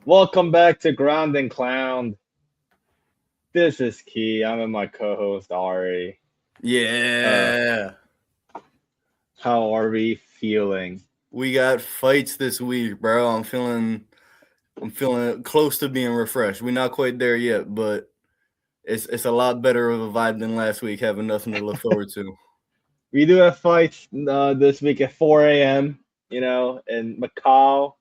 Welcome back to Ground and Clown. This is Key. I'm with my co-host Ari. Uh, Yeah. how are we feeling? We got fights this week, bro. I'm feeling close to being refreshed. We're not quite there yet, but it's a lot better of a vibe than last week, having nothing to look forward to. We do have fights this week at 4 a.m. In Macau.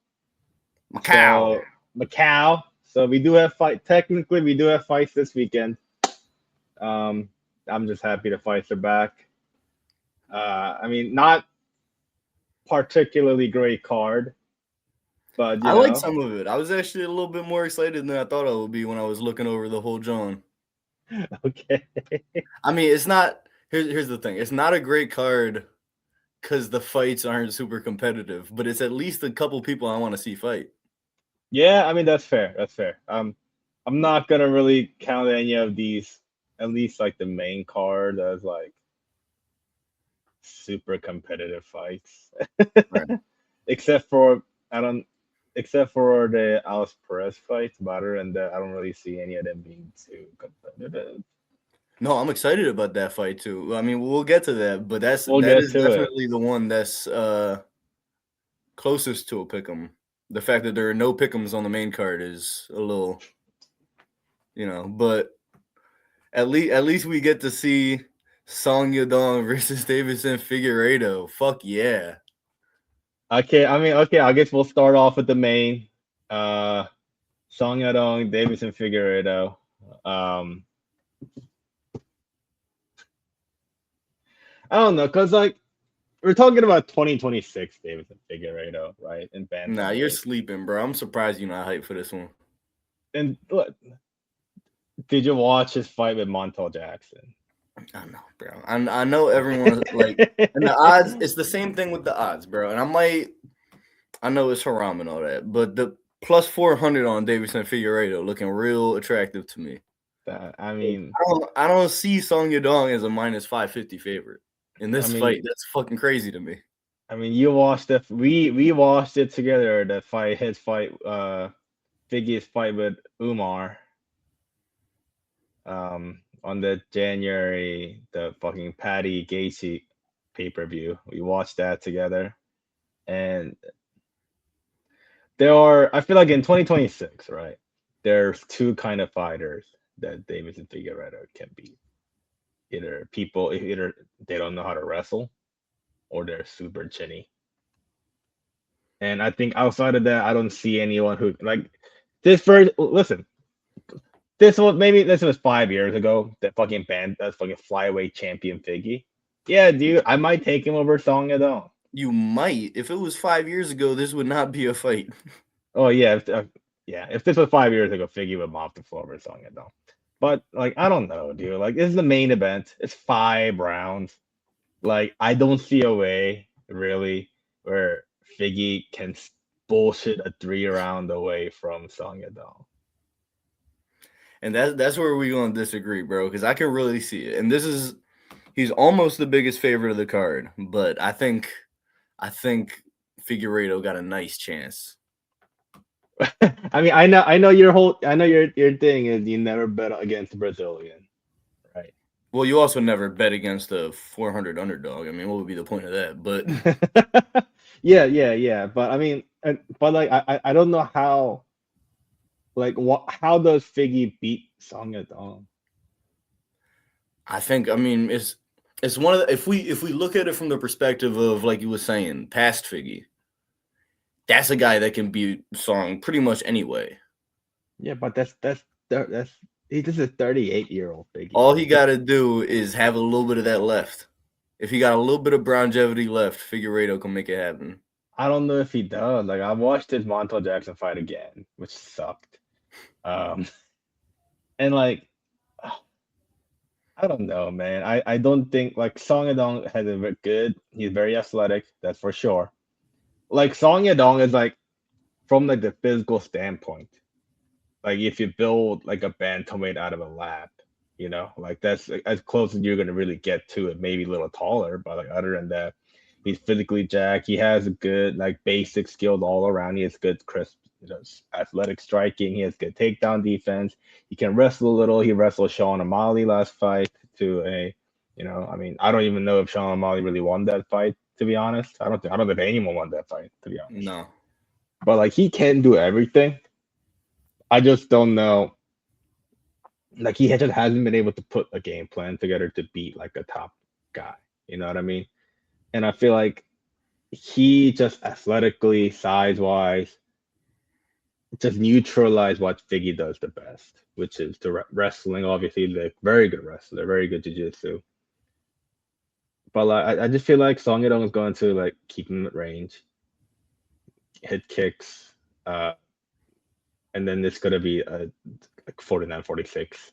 Macau. So Macau. So we do have fight. Technically, we do have fights this weekend. Um, I'm just happy the fights are back. Not particularly great card, but I like some of it. I was actually a little bit more excited than I thought I would be when I was looking over the whole John. okay. I mean, it's not here's the thing. It's not a great card because the fights aren't super competitive, but it's at least a couple people I want to see fight. Yeah, that's fair. That's fair. I'm not gonna really count any of these, at least like the main card, as like super competitive fights. Right. except for I don't, except for the Alice Perez fights. But other than that, I don't really see any of them being too competitive. No, I'm excited about that fight too. I mean, we'll get to that, but that's We'll that get is to it. definitely the one that's closest to a pick'em. The fact that there are no pick'ems on the main card is a little, but at least we get to see Song Yadong versus Davison Figueiredo. Fuck yeah. Okay, okay. I guess we'll start off with the main. Uh, Song Yadong, Davidson Figueredo. Um, I don't know, cause like we're talking about 2026 Davidson Figueredo, right? In Nah, you're bantamweight. sleeping, bro. I'm surprised you're not hyped for this one. And look, did you watch his fight with Montel Jackson? I know, bro. I know everyone like, and the odds. It's the same thing with the odds, bro. And I know it's haram and all that, but the plus 400 on Davison Figueiredo looking real attractive to me. That, I mean, I don't see Song Yadong as a minus 550 favorite in I this fight. mean, That's fucking crazy to me. you watched it. We watched it together. The fight, his fight, Figgy's fight with Umar, on the January, the fucking Patty Gacy pay-per-view. We watched that together, and there are. I feel like in 2026, right? There's two kind of fighters that Davidson Figueredo can beat. Either they don't know how to wrestle, or they're super chinny. And I think outside of that, I don't see anyone who like this. First, listen, this was 5 years ago. That fucking band, that fucking flyweight champion Figgy. Yeah, dude, I might take him over Song Yadong. You might. If it was 5 years ago, this would not be a fight. Oh yeah, if this was 5 years ago, Figgy would mop the floor over Song Yadong. But like, I don't know, dude. Like, this is the main event. It's 5 rounds. Like, I don't see a way really where Figgy can bullshit a 3 round away from Song Yadong. And that's where we're going to disagree, bro, because I can really see it. And he's almost the biggest favorite of the card, but I think Figueiredo got a nice chance. I know your thing is you never bet against Brazilian, right? Well, you also never bet against a 400 underdog. I mean, what would be the point of that? But Yeah. But but like I don't know how, like, how does Figgy beat Song Yadong? I mean, it's one of the, if we look at it from the perspective of like you were saying, past Figgy, that's a guy that can beat Song pretty much anyway. Yeah, but that's he this is a 38-year-old Figgy. All he Like, got to do is have a little bit of that left. If he got a little bit of longevity left, Figueiredo can make it happen. I don't know if he does. Like, I watched his Montel Jackson fight again, which sucked. Um, and like, I don't know, man. I don't think like Song Yadong has a very good. He's very athletic, that's for sure. Like, Song Yadong is like, from like the physical standpoint. Like, if you build like a bantamweight out of a lab, like that's like, as close as you're gonna really get to it. Maybe a little taller, but like other than that, he's physically jacked. He has a good like basic skills all around. He has good crisp athletic striking. He has good takedown defense. He can wrestle a little. He wrestled Sean O'Malley last fight to a, I mean, I don't even know if Sean O'Malley really won that fight. To be honest, I don't think anyone won that fight. To be honest, No. but like he can do everything. I just don't know. Like he just hasn't been able to put a game plan together to beat like a top guy. You know what I mean? And I feel like he just athletically, size wise, just neutralize what Figgy does the best, which is the wrestling. Obviously, like very good wrestler, very good jiu-jitsu. But like, I just feel like Song Yadong is going to like keep him at range, hit kicks, and then it's gonna be a like 49-46.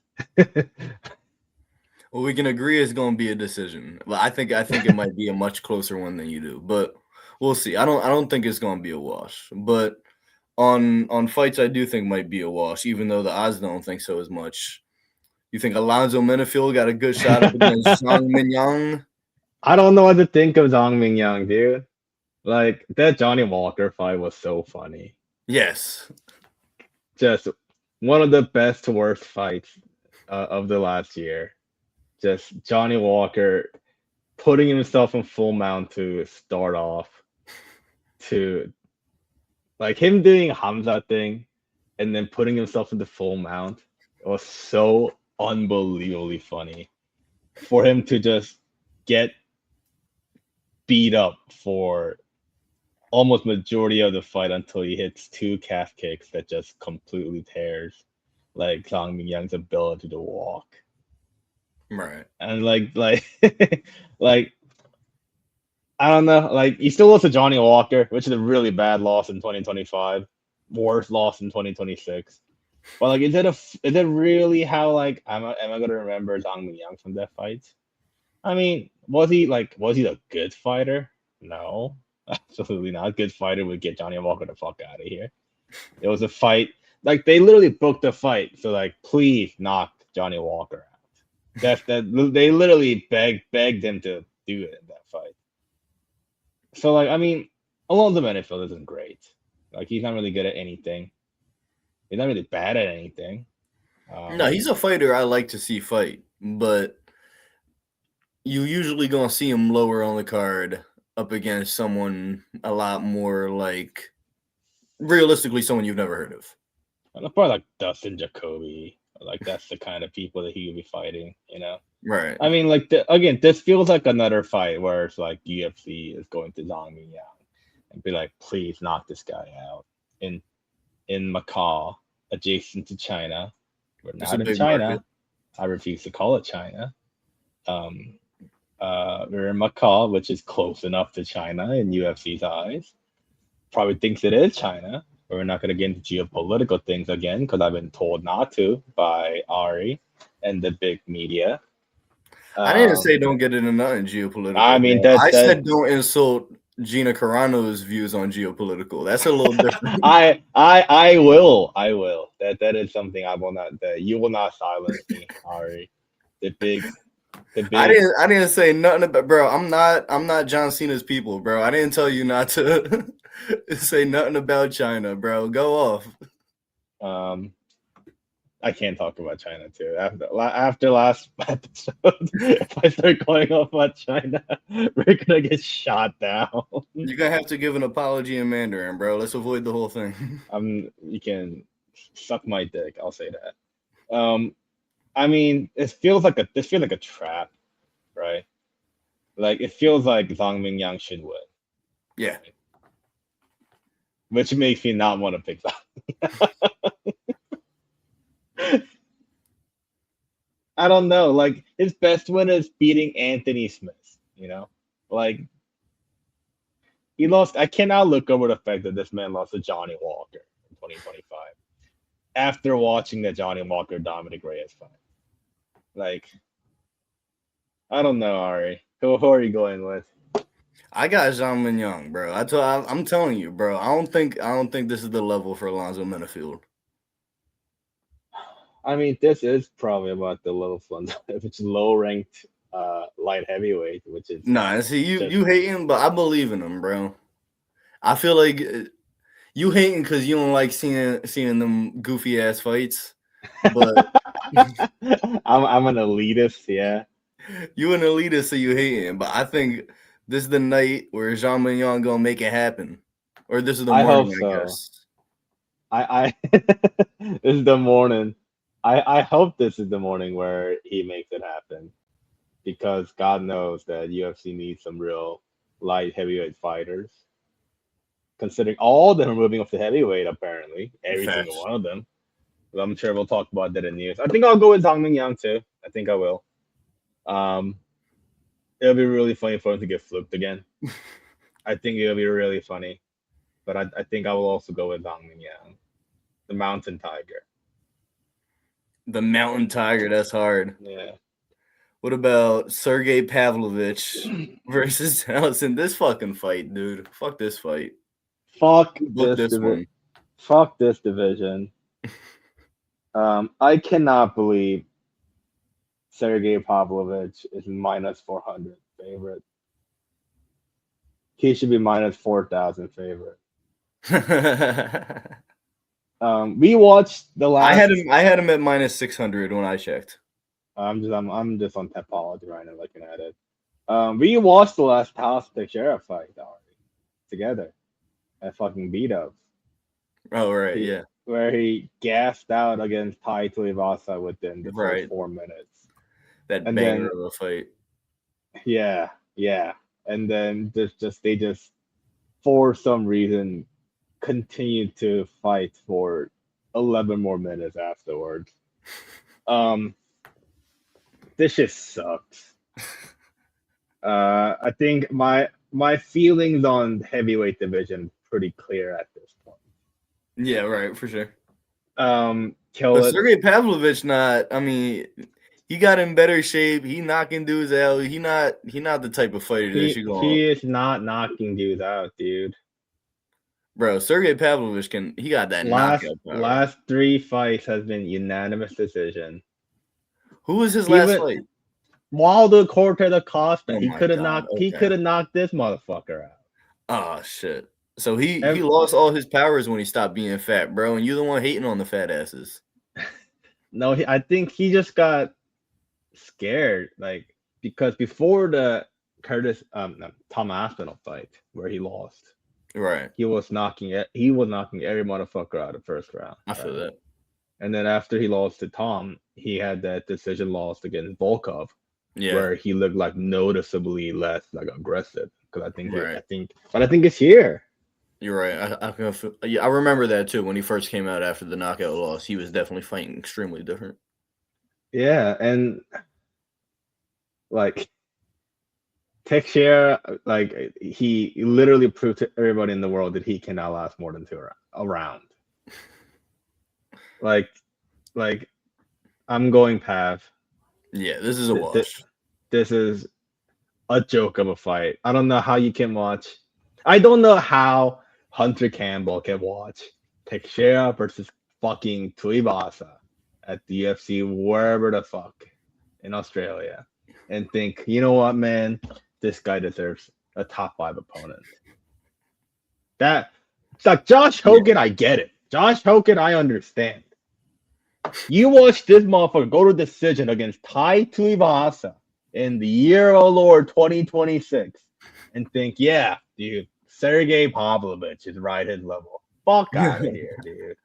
Well, we can agree it's going to be a decision. But I think it might be a much closer one than you do. But we'll see. I don't think it's going to be a wash. But on fights, I do think might be a wash, even though the odds don't think so as much. You think Alonzo Menifield got a good shot up against Zhang Mingyang? I don't know what to think of Zhang Mingyang, dude. Like that Johnny Walker fight was so funny. Yes. Just one of the best to worst fights of the last year. Just Johnny Walker putting himself in full mount to start off, to like him doing Hamza thing and then putting himself into full mount. It was so unbelievably funny for him to just get beat up for almost majority of the fight until he hits two calf kicks that just completely tears like Zhang Mingyang's ability to walk. Right. And like like I don't know, like he still lost to Johnny Walker, which is a really bad loss in 2025, worst loss in 2026. But like, is it really how like am I gonna remember Zhang Mingyang from that fight? I mean, was he a good fighter? No, absolutely not. Good fighter would get Johnny Walker the fuck out of here. It was a fight. Like they literally booked a fight, so like please knock Johnny Walker out. They literally begged him to do it in that fight. So like I mean, Alonzo Menifield isn't great. Like he's not really good at anything. He's not really bad at anything. No, he's a fighter I like to see fight, but you usually gonna see him lower on the card up against someone a lot more like realistically someone you've never heard of. Probably like Dustin Jacoby. Like that's the kind of people that he would be fighting, you know. Right. I mean, like again, this feels like another fight where it's like UFC is going to Zhang Mingyang and be like, please knock this guy out in Macau, adjacent to China. We're not in China. Market. I refuse to call it China. We're in Macau, which is close enough to China in UFC's eyes. Probably thinks it is China. But we're not going to get into geopolitical things again because I've been told not to by Ari and the big media. I didn't say don't get into nothing geopolitical. I mean, I said don't insult Gina Carano's views on geopolitical. That's a little different. I will. That is something I will not. You will not silence me, Ari. The big. I didn't say nothing about, bro. I'm not John Cena's people, bro. I didn't tell you not to say nothing about China, bro. Go off. I can't talk about China too. After last episode, if I start going off about China, we're gonna get shot down. You're gonna have to give an apology in Mandarin, bro. Let's avoid the whole thing. You can suck my dick. I'll say that. I mean, this feels like a trap, right? Like it feels like Zhang Mingyang should win. Yeah. Which makes me not want to pick Zhang. I don't know. Like his best win is beating Anthony Smith. You know, like he lost. I cannot look over the fact that this man lost to Johnny Walker in 2025 after watching the Johnny Walker Dominic Reyes fight. Like, I don't know, Ari. Who are you going with? I got Zhang Mingyang, bro. I'm telling you, bro. I don't think this is the level for Alonzo Menifield. I mean, this is probably about the level if it's low ranked light heavyweight, which is see you hate him, but I believe in him, bro. I feel like You hating because you don't like seeing them goofy ass fights, but I'm an elitist, yeah. you an elitist, so you hating. But I think this is the night where Jean Mignon gonna make it happen, or this is the I hope morning, I so. guess. I this is the morning. I hope this is the morning where he makes it happen, because God knows that UFC needs some real light heavyweight fighters. Considering all of them are moving up to heavyweight, apparently every single Facts. one of them. But I'm sure we'll talk about that in news. I think I'll go with Zhang Mingyang too. I think I will. Um, it'll be really funny for him to get flipped again. I think it'll be really funny. But I think I will also go with Zhang Mingyang, the Mountain Tiger. The Mountain Tiger, that's hard. Yeah. What about Sergey Pavlovich versus Allison? This fucking fight, dude. Fuck this fight. Fuck Book this one. Fuck this division. I cannot believe Sergey Pavlovich is minus 400 favorite. He should be minus 4,000 favorite. We watched the last. I had him at minus 600 when I checked. I'm just on Topology right now looking at it. We watched the last Taos Teixeira fight already together at fucking beat ups. Oh right, yeah. Where he gassed out against Tai Tuivasa within the first 4 minutes. That banger of a fight. Yeah. And then they just for some reason continued to fight for 11 more minutes afterwards. This shit sucks. I think my feelings on heavyweight division pretty clear at this point. Yeah, right, for sure. But Sergey Pavlovich, he got in better shape. He knocking dudes out. He not the type of fighter that should go. He is not knocking dudes out, dude. Bro, Sergey Pavlovich he got that knockout power. Last 3 fights has been unanimous decision. Who was his last fight? Waldo Cortez Acosta. He could have knocked this motherfucker out. Oh shit. So he lost all his powers when he stopped being fat, bro, and you're the one hating on the fat asses. No, I think he just got scared, like, because before the Tom Aspinall fight where he lost, right? He was knocking every motherfucker out of the first round. I feel that. And then after he lost to Tom, he had that decision loss against Volkov, where he looked like noticeably less like aggressive. Because I think it's here. You're right. I remember that too. When he first came out after the knockout loss, he was definitely fighting extremely different. Yeah, and like Teixeira, like he literally proved to everybody in the world that he cannot last more than a round. Like I'm going Pav. Yeah, this is a wash. This is a joke of a fight. I don't know how you can watch. I don't know how Hunter Campbell can watch Teixeira versus fucking Tuivasa at the UFC, wherever the fuck in Australia, and think, you know what, man, this guy deserves a top 5 opponent. It's like Josh Hogan, I get it. Josh Hogan, I understand. You watch this motherfucker go to decision against Tai Tuivasa in the year of Lord 2026 and think, yeah, dude, Sergey Pavlovich is right his level. Fuck out of here, dude.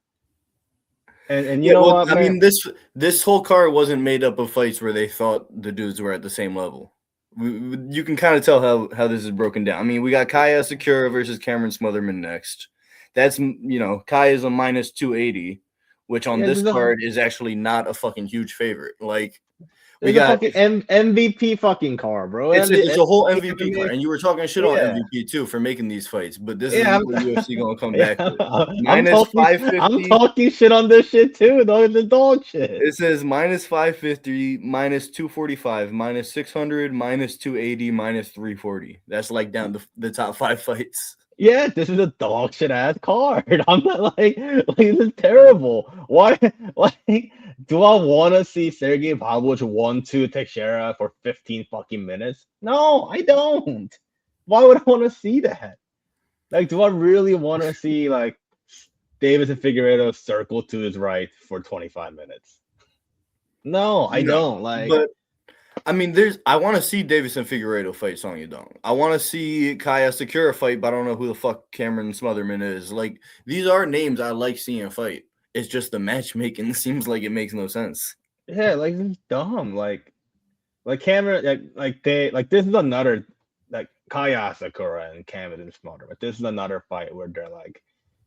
And you know what, man? I mean, this whole card wasn't made up of fights where they thought the dudes were at the same level. You can kind of tell how this is broken down. I mean, we got Kaya Sakura versus Cameron Smotherman next. That's, Kaya's a minus 280, which on this card is actually not a fucking huge favorite. Like, we got a fucking MVP fucking card, bro. It's a whole MVP card, and you were talking shit on MVP too for making these fights. But this is what UFC gonna come back with. Minus 550. I'm talking shit on this shit too, though. The dog shit. It says minus 550, minus 245, minus 600, minus 280, minus 340. That's like down the top 5 fights. Yeah, this is a dog shit ass card. I'm not like this is terrible. Why? Like, do I want to see Sergey Pavlovich 1-2 Teixeira for 15 fucking minutes? No, I don't. Why would I want to see that? Like, do I really want to see like Davis and Figueiredo circle to his right for 25 minutes. No, I No, don't. Like, but I mean, I want to see Davis and Figueiredo fight Song Yadong. I want to see Kaya Sakura fight, but I don't know who the fuck Cameron Smotherman is. Like, these are names I like seeing fight. It's just the matchmaking seems like it makes no sense. yeah, like this is dumb. Like Cameron, this is another like Kaya Sakura and Cameron Smotherman. But this is another fight where they're like,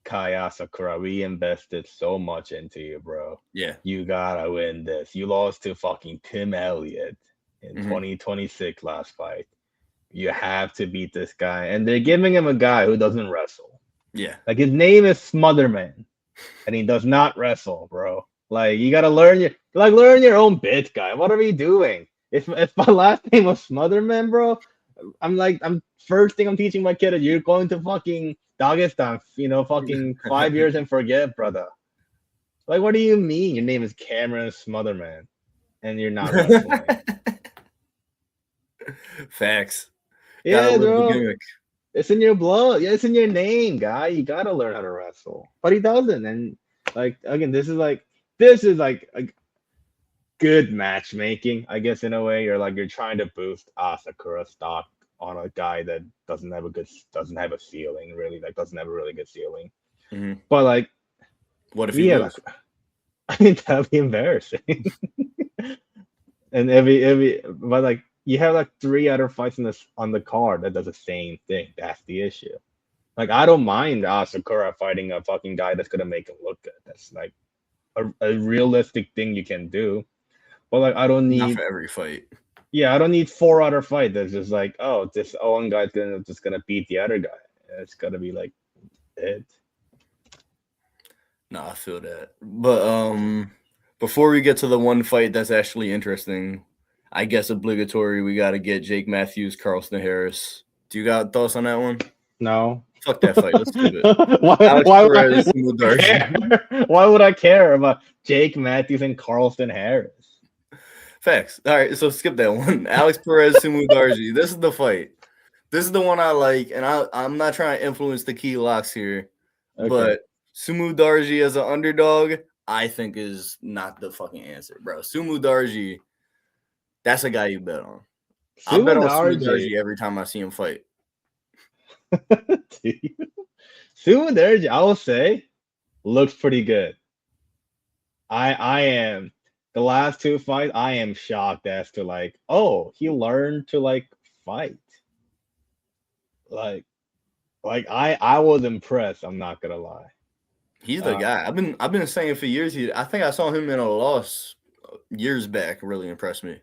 Kaya Sakura, we invested so much into you, bro. Yeah. You gotta win this. You lost to fucking Tim Elliott in 2026 last fight. You have to beat this guy. And they're giving him a guy who doesn't wrestle. Yeah. Like his name is Smotherman. And he does not wrestle, bro. Like you gotta learn your own bit, guy. What are we doing? If my last name was Smotherman, bro, I'm first thing I'm teaching my kid is you're going to fucking Dagestan, fucking 5 years and forget, brother. Like, what do you mean? Your name is Cameron Smotherman, and you're not wrestling. Facts. Yeah, bro. It's in your blood. Yeah, it's in your name, guy. You gotta learn how to wrestle. But he doesn't. And like again, this is like a good matchmaking, I guess, in a way. You're trying to boost Asakura stock on a guy that doesn't have a ceiling, really, like doesn't have a really good ceiling. Mm-hmm. But like, what if he lose? I mean, that'd be embarrassing. And but like you have like 3 other fights on the card that does the same thing. That's the issue. Like I don't mind Asakura fighting a fucking guy that's gonna make him look good. That's like a realistic thing you can do. But like I don't need not for every fight. Yeah, I don't need 4 other fights that's just like, oh, this one guy's gonna beat the other guy. It's gonna be like it. No, I feel that. But before we get to the one fight that's actually interesting, I guess obligatory, we got to get Jake Matthews, Carlston Harris. Do you got thoughts on that one? No. Fuck that fight. Let's do it. Why would I care about Jake Matthews and Carlston Harris? Facts. All right, so skip that one. Alex Perez, Sumu Darji. This is the fight. This is the one I like, and I'm not trying to influence the key locks here, but Sumu Darji as an underdog, I think is not the fucking answer, bro. Sumu Darji, that's a guy you bet on. I bet on Sumu Darji every time I see him fight. Sumu Darji, I will say, looks pretty good. I am. The last 2 fights, I am shocked as to like, oh, he learned to like fight. Like I was impressed. I'm not gonna lie. He's the guy. I've been saying for years. I think I saw him in a loss years back. Really impressed me.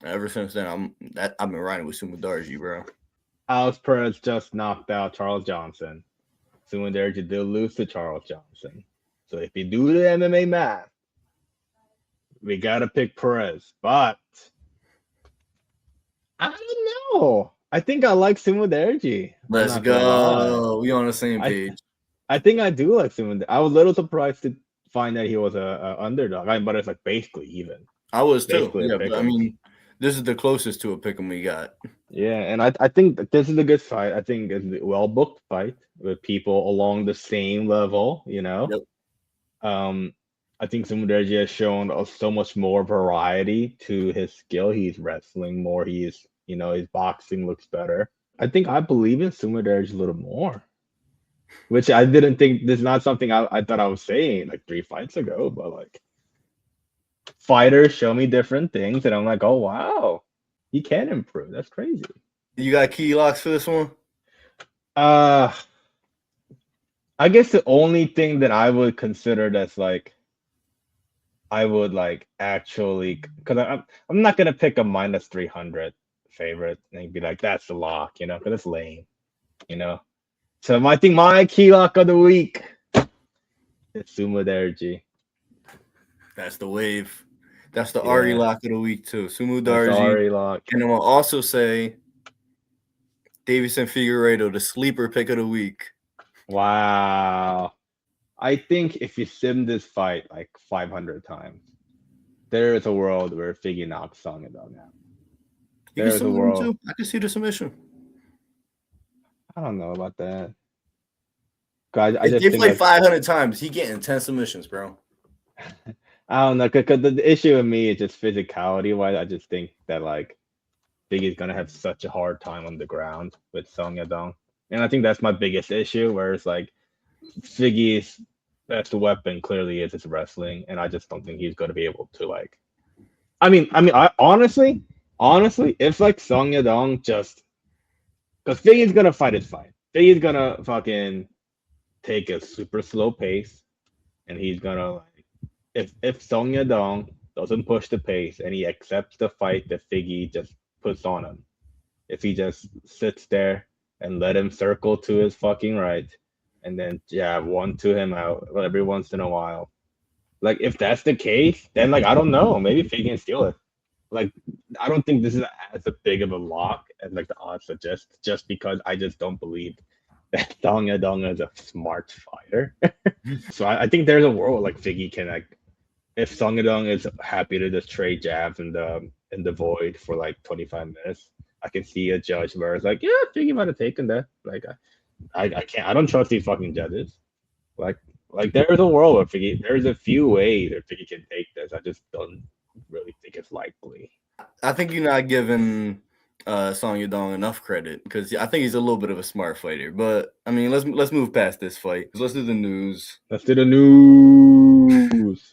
Ever since then, I've been riding with Sumu Darji, bro. Alex Perez just knocked out Charles Johnson. Sumu Darji did lose to Charles Johnson. So if you do the MMA math, we gotta pick Perez. But I don't know. I think I like Sumu Darji. Let's go. We on the same page. I think I do like Sumu. I was a little surprised to find that he was a underdog. But it's like basically even. I was too. Yeah, but I mean, this is the closest to a pick'em we got. Yeah, and I think that this is a good fight. I think it's a well booked fight with people along the same level. Yep. I think Sumu Darji has shown so much more variety to his skill. He's wrestling more. His boxing looks better. I think I believe in Sumu Darji a little more, which I didn't think. This is not something I thought I was saying like 3 fights ago. But like, fighters show me different things, and I'm like, oh wow, he can improve. That's crazy. You got key locks for this one? I guess the only thing that I would consider that's like, I would like actually, because I'm not gonna pick a minus 300 favorite and be like that's the lock, because it's lame, So I think my key lock of the week is Sumu Darji. That's the wave. That's the Ari lock of the week too. Sumu Darji. Ari lock. And I'm gonna also say Davis and Figueiredo, the sleeper pick of the week. Wow. I think if you sim this fight like 500 times, there is a world where Figgy knocks Song Yadong out. There's a world too. I can see the submission. I don't know about that. I If just they think fight like 500 times, he getting 10 submissions, bro. I don't know, because the issue with me is just physicality wise. I just think that like Biggie's gonna have such a hard time on the ground with Song Yadong, and I think that's my biggest issue. Where it's like Figgy's best weapon clearly is his wrestling, and I just don't think he's gonna be able to like. I honestly, if like Song Yadong just because Figgy's gonna fight his fight, Figgy's gonna fucking take a super slow pace, and he's gonna like if Song Yadong doesn't push the pace and he accepts the fight that Figgy just puts on him, if he just sits there and let him circle to his fucking right and then jab one to him out every once in a while. Like if that's the case, then like I don't know, maybe Figgy can steal it. Like I don't think this is as a big of a lock as like the odds suggest, just because I just don't believe that Dong Yadong is a smart fighter. So I think there's a world like Figgy can like if Song Yadong is happy to just trade jabs in the void for like 25 minutes, I can see a judge where it's like, yeah, Figgy might have taken that. Like I can't I don't trust these fucking judges. Like there's a world where Figgy there's a few ways that Figgy can take this. I just don't really think it's likely. I think you're not giving Song Yadong enough credit because I think he's a little bit of a smart fighter. But I mean, let's move past this fight. Let's do the news. Let's do the news.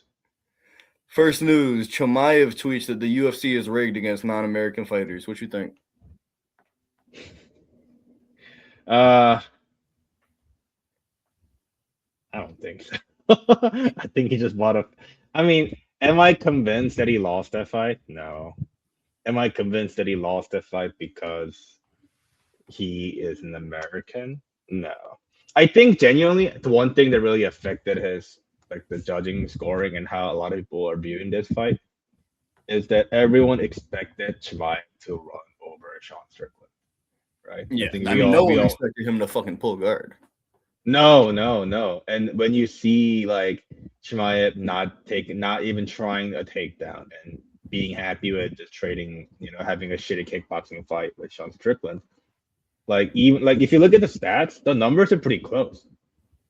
First news: Chimaev tweets that the UFC is rigged against non-American fighters. What you think? Uh I don't think so. I think he just bought a. I mean, am I convinced that he lost that fight? No. Am I convinced that he lost that fight because he is an American? No. I think genuinely the one thing that really affected his like the judging scoring and how a lot of people are viewing this fight is that everyone expected Chimaev to run over Sean Strickland, right? I Yeah, think I mean, no we one all expected him to fucking pull guard. no. And when you see like Chimaev not even trying a takedown and being happy with just trading, having a shitty kickboxing fight with Sean Strickland, like even like if you look at the stats, the numbers are pretty close.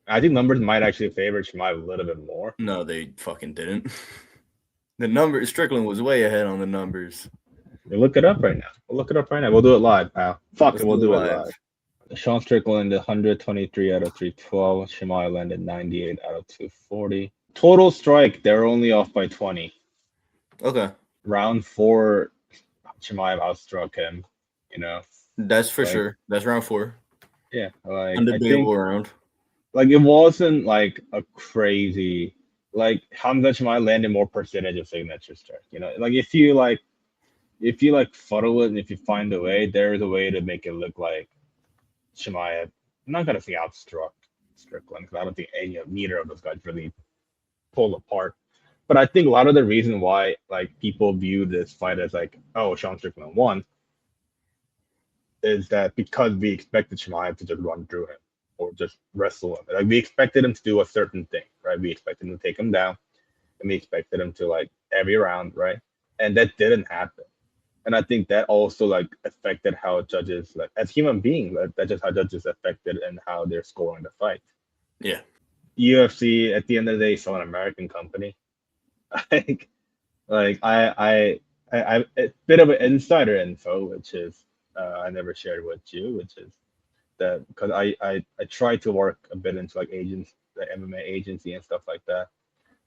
I think numbers might actually favor Chimaev a little bit more. No, they fucking didn't. The number Strickland was way ahead on the numbers. You look it up right now. We'll look it up right now. We'll do it live, pal. Fuck Let's it, we'll do it do it live. live. Sean Strickland landed 123 out of 312. Chimaev landed 98 out of 240. Total strike, they're only off by 20. Okay. Round 4, Chimaev outstruck him. That's for sure. That's round 4. Yeah, like I Undebatable think round. like it wasn't like a crazy like Hamza Chimaev landed more percentage of signature strike. Like if you fuddle it and if you find a way, there is a way to make it look like Chimaev. I'm not gonna say outstruck Strickland because I don't think neither of those guys really pull apart. But I think a lot of the reason why like people view this fight as like, oh, Sean Strickland won is that because we expected Chimaev to just run through him or just wrestle him. Like we expected him to do a certain thing, right? We expected him to take him down, and we expected him to like every round, right? And that didn't happen. And I think that also like affected how judges like as human beings, that's just how judges affected and how they're scoring the fight. Yeah. UFC at the end of the day is still an American company. I a bit of an insider info, which is I never shared with you, which is that because I try to work a bit into like agents, the MMA agency and stuff like that.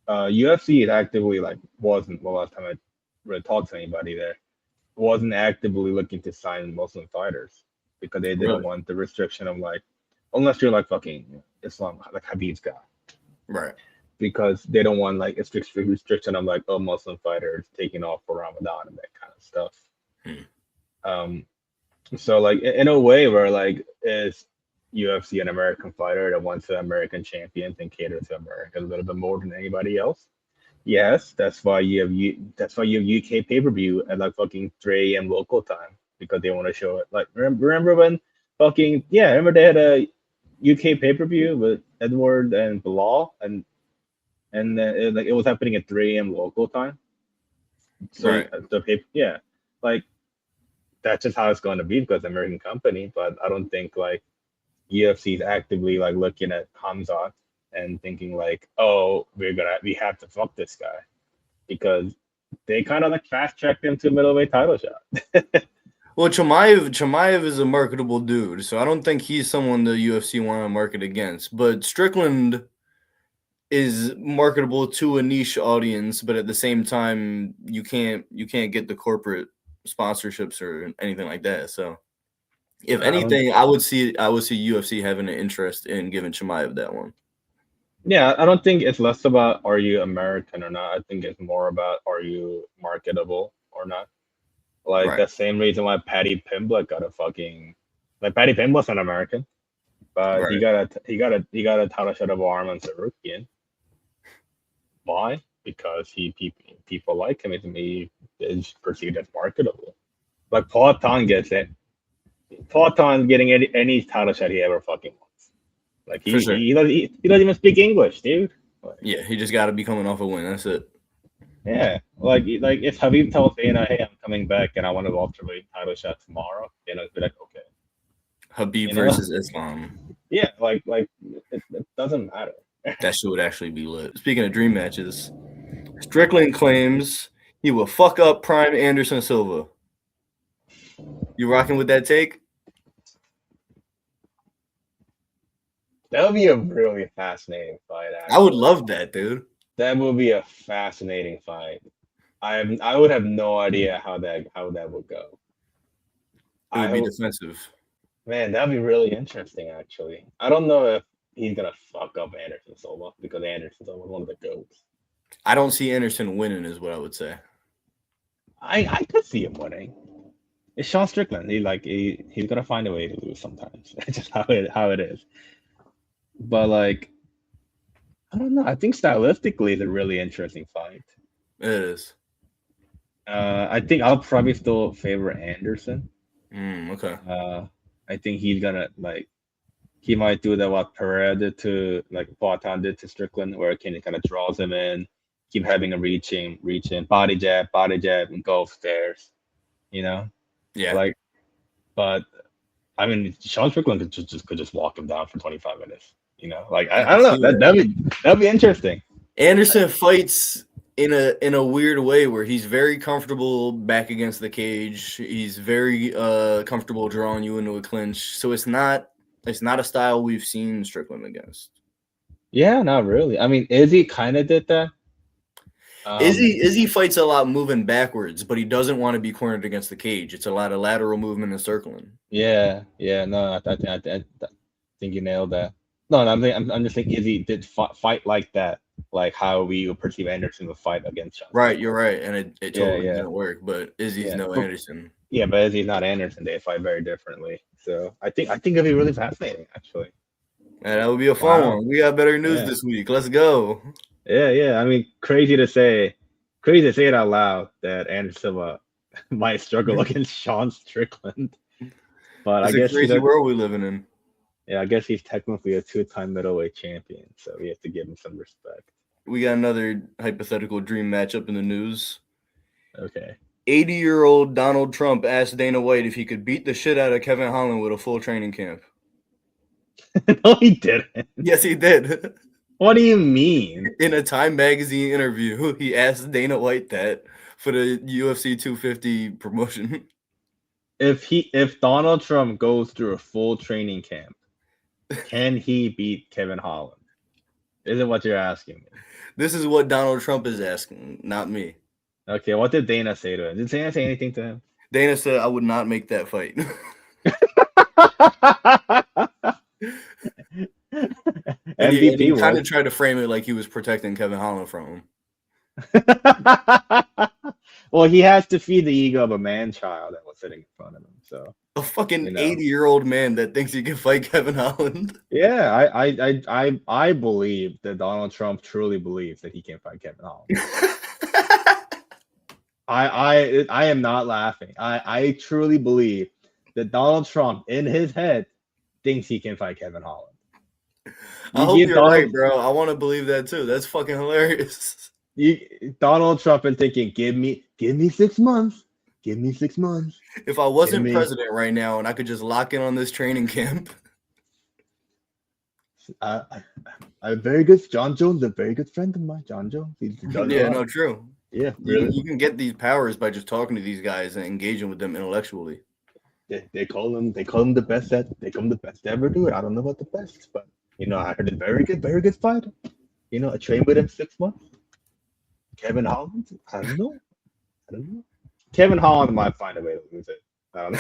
UFC is actively like wasn't the last time I really talked to anybody there wasn't actively looking to sign Muslim fighters because they didn't Really? want the restriction of like unless you're like fucking Islam like Habib's guy. Right. Because they don't want like a strict restriction of like Muslim fighters taking off for Ramadan and that kind of stuff. So like in a way where like is UFC an American fighter that wants an American champion and cater to America a little bit more than anybody else. Yes, that's why you have UK pay per view at like fucking 3 a.m. local time because they want to show it. Like remember when remember they had a UK pay per view with Edward and Bilal and then it was happening at 3 a.m. local time. So Right. like that's just how it's going to be because it's an American company. But I don't think like UFC is actively like looking at Hamzat and thinking like, oh, we have to fuck this guy because they kind of like fast tracked him to a middleweight title shot. Well, Chimaev is a marketable dude, so I don't think he's someone the UFC want to market against. But Strickland is marketable to a niche audience, but at the same time, you can't get the corporate sponsorships or anything like that. So, if I don't. anything, I would see UFC having an interest in giving Chimaev that one. Yeah, I don't think it's less about are you American or not. I think it's more about are you marketable or not. Like Right. the same reason why Paddy Pimblett got a fucking like Paddy Pimblett's an American, but Right. he got a title shot of arm on Sarukian. Why? Because people like him. He is perceived as marketable. Like Paul Ton gets it. Paul Ton's getting any title shot he ever fucking wants. Like For sure. he doesn't even speak English, dude. Like, Yeah, he just got to be coming off a win. That's it. yeah, like if Habib tells Dana, hey, I'm coming back and I want a welterweight title shot tomorrow, Dana's be like, okay, Habib you know, versus Islam. yeah, like it doesn't matter. That shit would actually be lit. Speaking of dream matches, Strickland claims he will fuck up Prime Anderson Silva. You rocking with that take? That would be a really fascinating fight, I would actually. love that, dude. That would be a fascinating fight. I would have no idea how that would go. It I would be hope, defensive. man, that'd be really interesting, actually. I don't know if he's gonna fuck up Anderson Silva because Anderson Silva is one of the goats. I don't see Anderson winning, is what I would say. I could see him winning. It's Sean Strickland. He's gonna find a way to lose sometimes. It's just how it is. But like I don't know. I think stylistically it's a really interesting fight. It is. I think I'll probably still favor Anderson. Okay. I think he's gonna like he might do that what Pereira did to like Poatan did to Strickland, where he kind of draws him in, keep having a reaching, body jab, and go upstairs. You know, Yeah. like, but I mean, Sean Strickland could just walk him down for 25 minutes. You know, like I I can don't know see that. that'd be interesting. Anderson fights in a weird way where he's very comfortable back against the cage. He's very comfortable drawing you into a clinch. So it's not a style we've seen Strickland against. Yeah, not really. I mean, Izzy kind of did that. Izzy fights a lot moving backwards, but he doesn't want to be cornered against the cage. It's a lot of lateral movement and circling. Yeah, no, I think you nailed that. No, I'm just thinking Izzy did fight like that, like how we would perceive Anderson would fight against Sean Right, Strickland. you're right, and it Yeah, totally yeah, didn't work. But Izzy's yeah. no Anderson. Yeah, but Izzy's not Anderson. They fight very differently. So I think it'd be really fascinating, actually. And that would be a fun Wow. one. We got better news Yeah. this week. Let's go. Yeah. I mean, crazy to say it out loud that Anderson Silva might struggle against Sean Strickland. But I It's a guess crazy world we living in. yeah, I guess he's technically a two-time middleweight champion, so we have to give him some respect. We got another hypothetical dream matchup in the news. Okay. 80-year-old Donald Trump asked Dana White if he could beat the shit out of Kevin Holland with a full training camp. No, he didn't. Yes, he did. What do you mean? In a Time magazine interview, he asked Dana White that for the UFC 250 promotion. If Donald Trump goes through a full training camp, can he beat Kevin Holland? Isn't what you're asking me. This is what Donald Trump is asking, not me. Okay, what did Dana say to him? Did Dana say anything to him? Dana said I would not make that fight. And he kind of tried to frame it like he was protecting Kevin Holland from him. Well, he has to feed the ego of a man-child that was sitting in front of him. So a fucking 80-year-old man that thinks he can fight Kevin Holland. Yeah, I believe that Donald Trump truly believes that he can fight Kevin Holland. I am not laughing. I truly believe that Donald Trump in his head thinks he can fight Kevin Holland. I hope you're right, bro. I want to believe that too. That's fucking hilarious. Donald Trump been thinking, give me 6 months. Give me 6 months. If I wasn't president right now and I could just lock in on this training camp. A very good John Jones, a very good friend of mine. John Jones, he does a Yeah, lot. no, true. Yeah, You really. you can get these powers by just talking to these guys and engaging with them intellectually. They call him the best the best to ever do it. I don't know about the best, but I heard a very good fighter. I trained with him 6 months. Kevin Holland. I don't know. Kevin Holland might find a way to lose it. I don't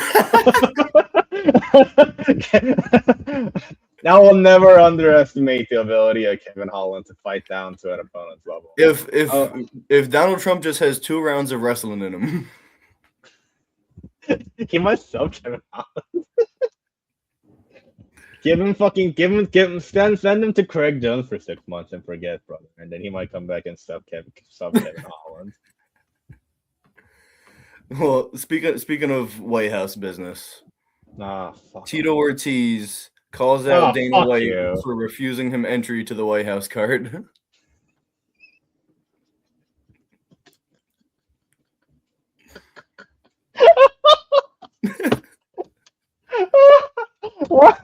know. I will never underestimate the ability of Kevin Holland to fight down to an opponent's level. If if Oh, if Donald Trump just has 2 rounds of wrestling in him, he might sub Kevin Holland. Send him to Craig Jones for 6 months and forget, brother, and then he might come back and sub Kevin Holland. well, speaking of White House business, Fuck. Tito Ortiz calls out Dana Fuck White you. for refusing him entry to the White House card. What?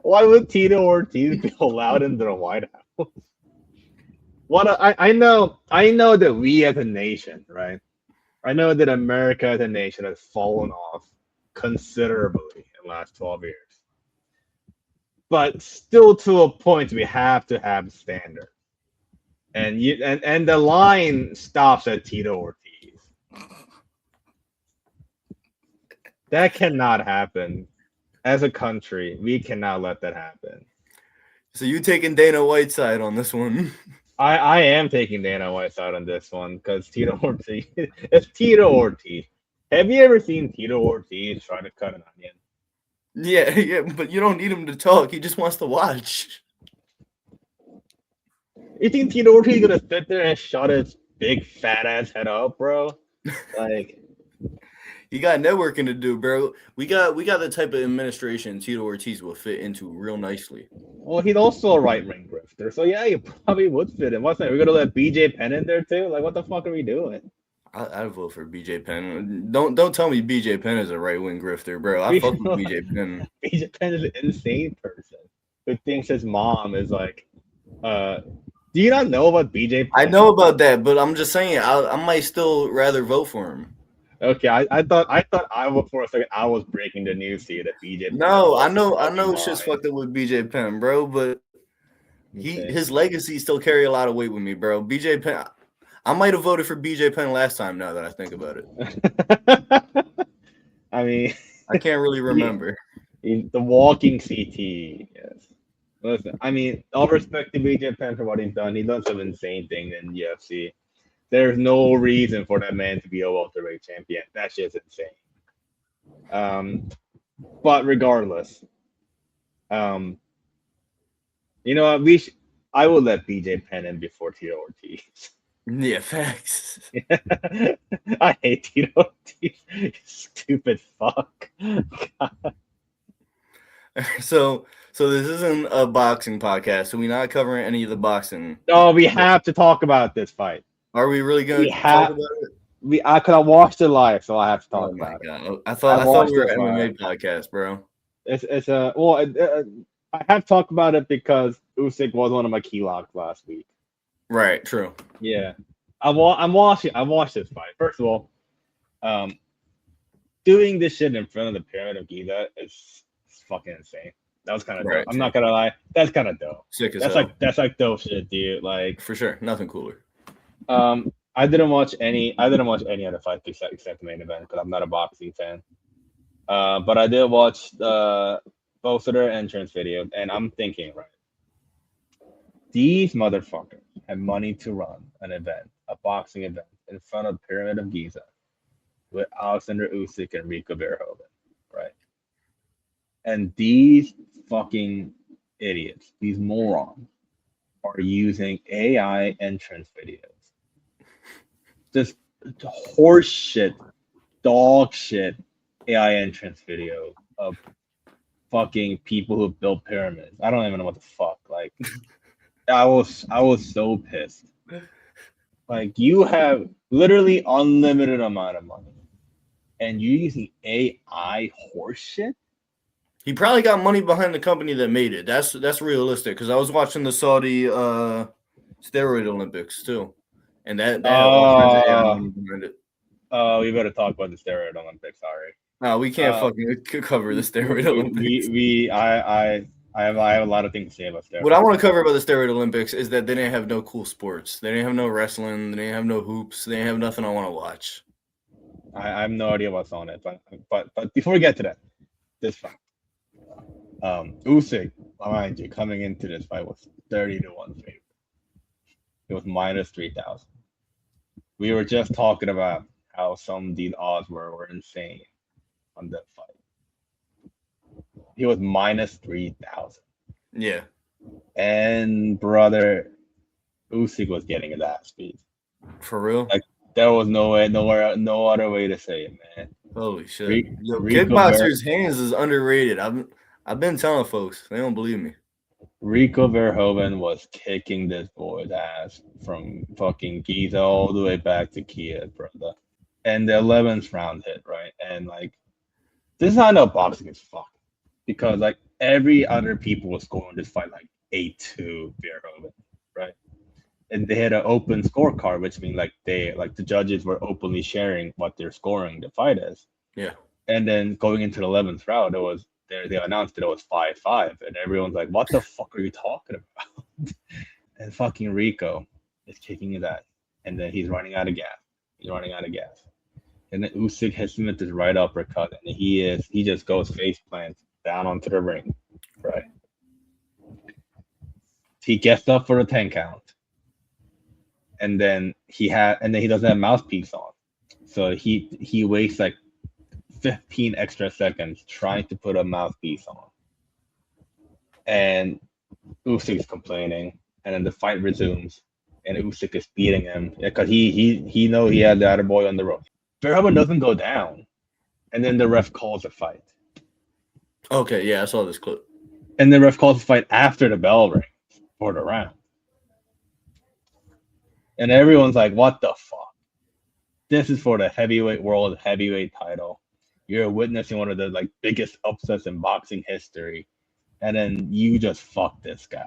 Why would Tito Ortiz be allowed into the White House? I know that we as a nation, right? I know that America as a nation has fallen off considerably in the last 12 years. But still to a point we have to have standards. And the line stops at Tito Ortiz. That cannot happen. As a country, we cannot let that happen. So you taking Dana White's side on this one? I am taking Dana White's side on this one because Tito Ortiz. It's Tito Ortiz. Have you ever seen Tito Ortiz try to cut an onion? Yeah, but you don't need him to talk. He just wants to watch. You think Tito Ortiz is gonna sit there and shut his big fat ass head up, bro? Like, You got networking to do, bro. We got the type of administration Tito Ortiz will fit into real nicely. well, he's also a right wing grifter, so yeah, he probably would fit in. What's that? We're gonna let BJ Penn in there too? Like, what the fuck are we doing? I'd vote for BJ Penn. Don't tell me BJ Penn is a right wing grifter, bro. I fuck with BJ Penn. BJ Penn is an insane person who thinks his mom is like, do you not know about BJ Penn? I know about that, but I'm just saying I might still rather vote for him. Okay, I thought for a second I was breaking the news to you that BJ. No, I know shit's fucked up with BJ Penn, bro, but his legacy still carry a lot of weight with me, bro. BJ Penn, I might have voted for BJ Penn last time. Now that I think about it, I mean, I can't really remember. The walking CT. Yes. Listen, I mean, all respect to BJ Penn for what he's done. He done some insane things in UFC. There's no reason for that man to be a welterweight champion. That shit's insane. But regardless, you know what? I will let BJ Penn in before Tito Ortiz. Yeah, facts. I hate Tito Ortiz. You stupid fuck. So this isn't a boxing podcast, so we're not covering any of the boxing. No, we have to talk about this fight. Are we really going to talk about it? I could have watched it live, so I have to talk about it. I thought we were an MMA podcast, bro. I have talked about it because Usyk was one of my key locks last week. Right, true. Yeah, I watched this fight. First of all, doing this shit in front of the Pyramid of Giza is fucking insane. That was kind of dope. I'm not gonna lie, that's kind of dope. Sick as hell. That's like dope shit, dude. Like, for sure, nothing cooler. I didn't watch any other fights except the main event because I'm not a boxing fan. But I did watch both of their entrance videos, and I'm thinking, right, these motherfuckers have money to run a boxing event in front of the Pyramid of Giza with Alexander Usyk and Rico Verhoeven, right? And these fucking idiots, these morons, are using AI entrance videos. Just horse shit, dog shit AI entrance video of fucking people who built pyramids. I don't even know what the fuck. Like, I was so pissed. Like, you have literally unlimited amount of money, and you're using AI horse shit. He probably got money behind the company that made it. That's realistic because I was watching the Saudi steroid Olympics too, and that had all kinds of AI money behind it. Oh, we better talk about the steroid Olympics. Sorry. No, we can't fucking cover the steroid Olympics. I have a lot of things to say about steroid. What I want to cover about the steroid Olympics is that they didn't have no cool sports. They didn't have no wrestling. They didn't have no hoops. They didn't have nothing I want to watch. I have no idea what's on it, but before we get to that, this fight, Usyk, mind you, coming into this fight was 30-1 favorite. It was minus 3,000. We were just talking about how some of these odds were insane on that fight. He was minus 3,000. Yeah. And brother, Usyk was getting his ass beat. For real? Like there was no other way to say it, man. Holy shit! Kickboxers' hands is underrated. I've been telling folks, they don't believe me. Rico Verhoeven was kicking this boy's ass from fucking Giza all the way back to Kiev, brother. And the 11th round hit, right? And like, this is how I know boxing is fucked. Because like every other people was scoring this fight like 8-2 Verhoeven, right? And they had an open scorecard, which means like the judges were openly sharing what they're scoring the fight as. Yeah. And then going into the 11th round, they announced that it was 5-5, and everyone's like, "What the fuck are you talking about?" And fucking Rico is kicking his ass, and then he's running out of gas. And then Usyk hits him with this right uppercut, and he just goes face plants down onto the ring, right? He gets up for the 10 count, and then he doesn't have mouthpiece on, so he wastes like 15 extra seconds trying to put a mouthpiece on, and Usyk's complaining, and then the fight resumes, and Usyk is beating him because he know he had the other boy on the rope. Verhoeven doesn't go down, and then the ref calls a fight. Okay, yeah, I saw this clip. And the ref calls a fight after the bell rings for the round. And everyone's like, what the fuck? This is for the world heavyweight title. You're witnessing one of the like biggest upsets in boxing history. And then you just fuck this guy.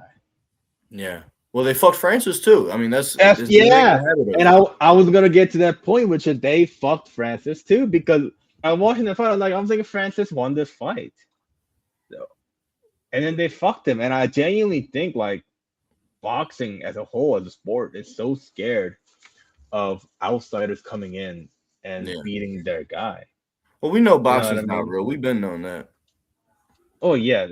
Yeah. Well, they fucked Francis too. I mean, that's yeah. And I was gonna get to that point, which is they fucked Francis too, because I'm watching the fight. I'm thinking Francis won this fight. So, and then they fucked him. And I genuinely think like boxing as a whole, as a sport, is so scared of outsiders coming in and beating their guy. Well, we know boxing's not real. We've been knowing that. Oh yeah.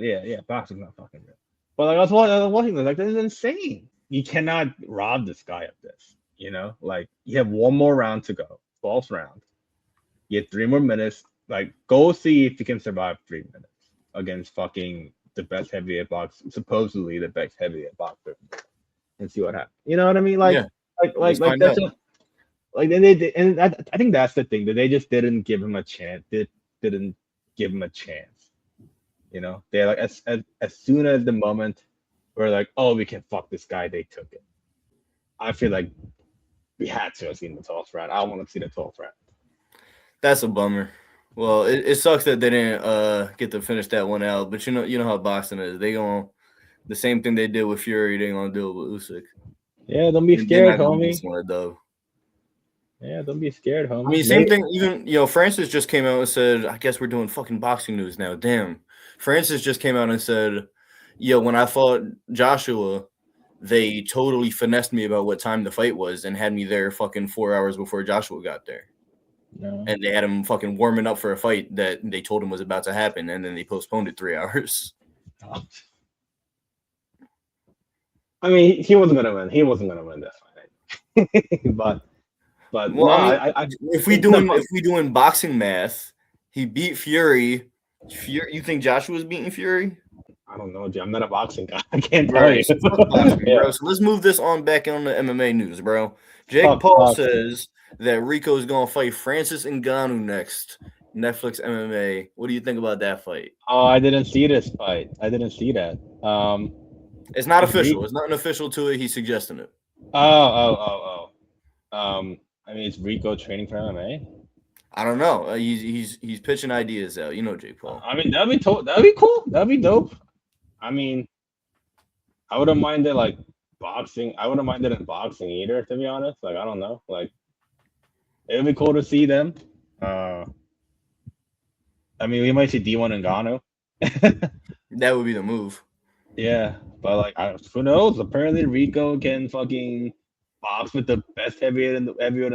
Boxing's not fucking real. But like I was watching this, like this is insane. You cannot rob this guy of this. You know, like you have one more round to go, 12th round. You have 3 more minutes. Like go see if you can survive 3 minutes against fucking the best heavyweight boxer, supposedly the best heavyweight boxer, and see what happens. You know what I mean? Like that's just, like they and I think that's the thing, that they just didn't give him a chance. They didn't give him a chance. You know, they like as soon as the moment we're like, oh, we can fuck this guy, they took it. I feel like we had to have seen the 12th round. I want to see the 12th round. That's a bummer. Well, it sucks that they didn't get to finish that one out. But you know how boxing is. They gonna the same thing they did with Fury. They gonna do it with Usyk. Yeah, don't be scared, homie. Yeah, don't be scared, homie. I mean, same thing. Even Francis just came out and said, "I guess we're doing fucking boxing news now." Damn, Francis just came out and said, when I fought Joshua, they totally finessed me about what time the fight was and had me there fucking 4 hours before Joshua got there." No. And they had him fucking warming up for a fight that they told him was about to happen, and then they postponed it 3 hours. Oh. I mean, he wasn't gonna win. He wasn't gonna win that fight. but well, no, if we doing boxing math, he beat Fury. You think Joshua's beating Fury? I don't know, Jim. I'm not a boxing guy. I can't tell you. Boxing, bro. So let's move this on back on the MMA news, bro. Jake Paul says that Rico is going to fight Francis Ngannou next. Netflix MMA. What do you think about that fight? Oh, I didn't see this fight. I didn't see that. It's not official. It's nothing official to it. He's suggesting it. Oh. I mean, is Rico training for MMA? I don't know. He's pitching ideas out. You know, Jake Paul. I mean, that'd be cool. That'd be dope. I mean, I wouldn't mind it like boxing. I wouldn't mind it in boxing either, to be honest. Like, I don't know. Like, it'd be cool to see them. Uh, I mean, we might see D1 and Gano. That would be the move. Yeah, but like, who knows? Apparently, Rico can fucking box with the best heavyweight in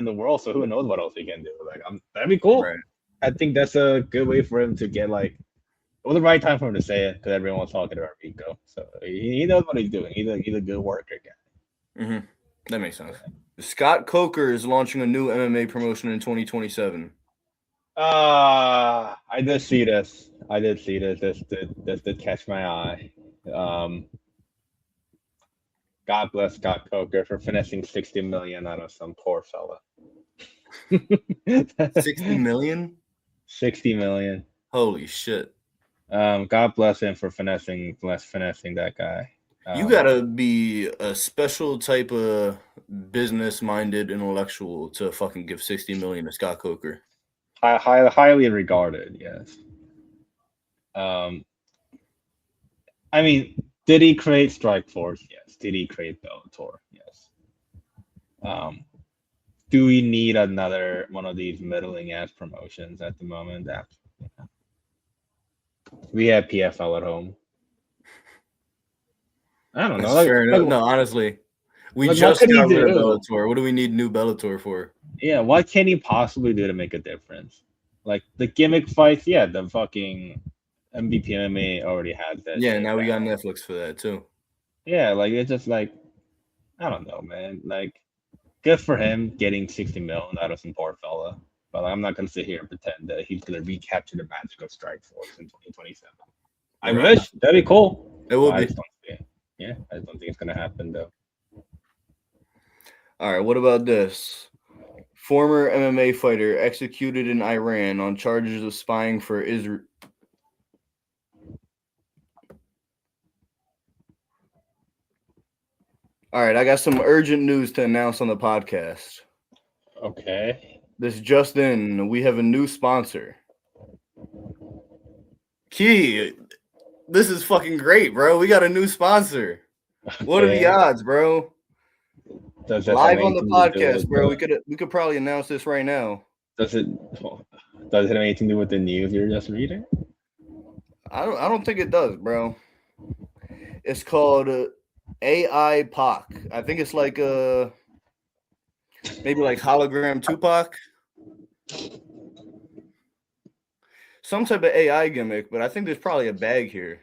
the world. So who knows what else he can do? Like, that'd be cool. Right. I think that's a good way for him to get like. It was the right time for him to say it because everyone was talking about Rico. So he knows what he's doing. He's a good worker guy. Mm-hmm. That makes sense. Scott Coker is launching a new MMA promotion in 2027. I did see this. This did catch my eye. God bless Scott Coker for finessing 60 million out of some poor fella. 60 million? 60 million. Holy shit. God bless him for finessing that guy. You gotta be a special type of business-minded intellectual to fucking give 60 million to Scott Coker. Highly regarded, yes. I mean, did he create Strikeforce? Yes. Did he create Bellator? Yes. Do we need another one of these middling ass promotions at the moment? Absolutely not. We have PFL at home. I don't know. That's fair enough. No, honestly, we just got rid of Bellator. What do we need new Bellator for? Yeah, what can he possibly do to make a difference? Like the gimmick fights, yeah, the fucking MVP MMA already has that. Yeah, now we got Netflix for that too. Yeah, like it's just like I don't know, man. Like good for him getting 60 million out of some poor fella. But I'm not gonna sit here and pretend that he's gonna recapture the magic of Strikeforce in 2027. I wish that'd be cool. It would be. Yeah, I don't think it's gonna happen though. All right, what about this? Former MMA fighter executed in Iran on charges of spying for Israel. All right, I got some urgent news to announce on the podcast. Okay. This just in, we have a new sponsor. Key, this is fucking great, bro. We got a new sponsor. Okay. What are the odds, bro? Live on the podcast, bro. We could probably announce this right now. Does it have anything to do with the news you're just reading? I don't think it does, bro. It's called AI Pac. I think it's like maybe like hologram Tupac. Some type of AI gimmick, but I think there's probably a bag here.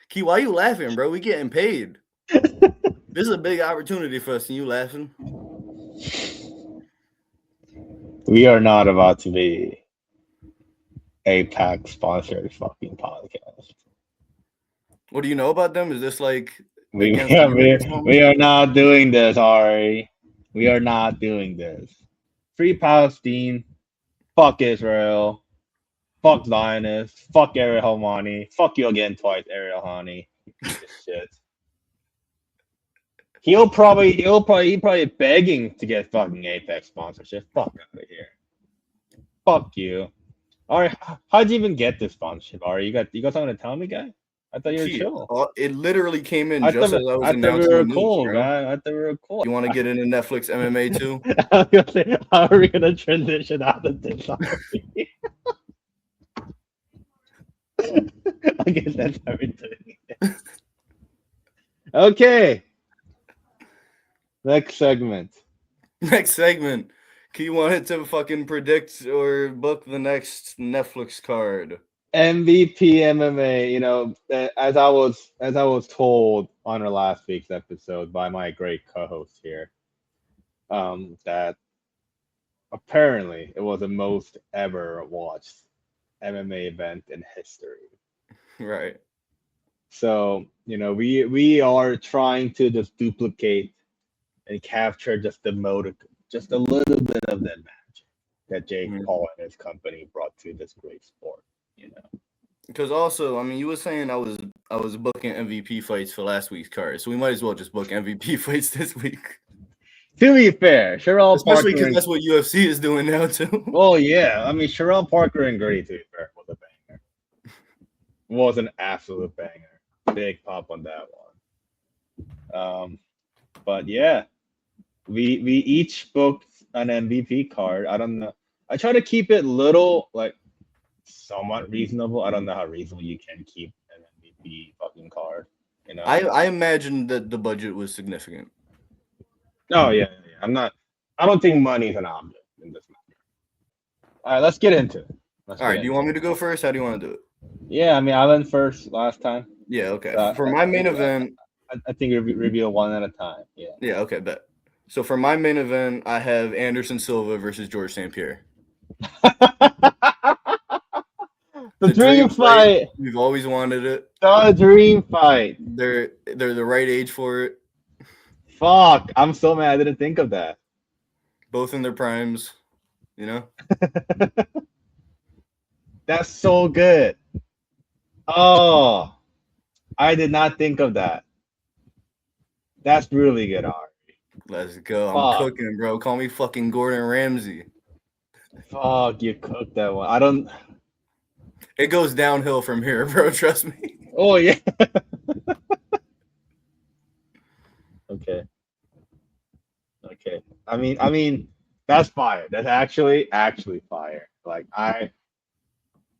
Key, why you laughing, bro? We getting paid. This is a big opportunity for us, and you laughing. We are not about to be a pack sponsored fucking podcast. What do you know about them? Is this like we are not doing this, Ari? We are not doing this. Free Palestine, fuck Israel, fuck Zionists, fuck Ariel Helwani, fuck you again twice, Ariel Helwani. Shit. He'll probably begging to get fucking Apex sponsorship. Fuck out of here. Fuck you. Ari, how'd you even get this sponsorship? Ari, you got something to tell me, guy? I thought you were chill. It literally came in just as I was announcing the news, cool, guy. I thought we were cool. You want to get into Netflix MMA too? I was gonna say, how are we gonna transition out of this? I guess that's how we're doing it. Okay. Next segment. Can you want it to fucking predict or book the next Netflix card? MVP MMA, you know, as I was told on our last week's episode by my great co-host here, that apparently it was the most ever watched MMA event in history. Right. So, you know, we are trying to just duplicate and capture just a little bit of that magic that Jake Paul and his company brought to this great sport, you know. Because also, I mean, you were saying I was I was booking MVP fights for last week's card, so we might as well just book MVP fights this week. To be fair, Sherelle Especially Parker. because that's what UFC is doing now too. Oh yeah, I mean Sherelle Parker and Gritty, to be fair, was a banger. Was an absolute banger. Big pop on that one. But yeah, we each booked an MVP card. I don't know. I try to keep it little, like somewhat reasonable. I don't know how reasonable you can keep an MVP fucking card. You know. I imagine that the budget was significant. Oh yeah. I don't think money is an object in this matter. All right, let's get into it. All right, do you want me to go first? How do you want to do it? Yeah, I mean, I went first last time. Yeah, okay. For my main event, I think reveal one at a time. Yeah. Yeah, okay, bet. So for my main event, I have Anderson Silva versus George St. Pierre. The dream fight. We've always wanted it. The dream fight. They're the right age for it. Fuck, I'm so mad I didn't think of that. Both in their primes, you know? That's so good. Oh, I did not think of that. That's really good, Ari. Let's go. I'm cooking, bro. Call me fucking Gordon Ramsay. Fuck, you cooked that one. I don't. It goes downhill from here, bro. Trust me. Oh yeah. Okay. I mean, that's fire. That's actually fire. Like I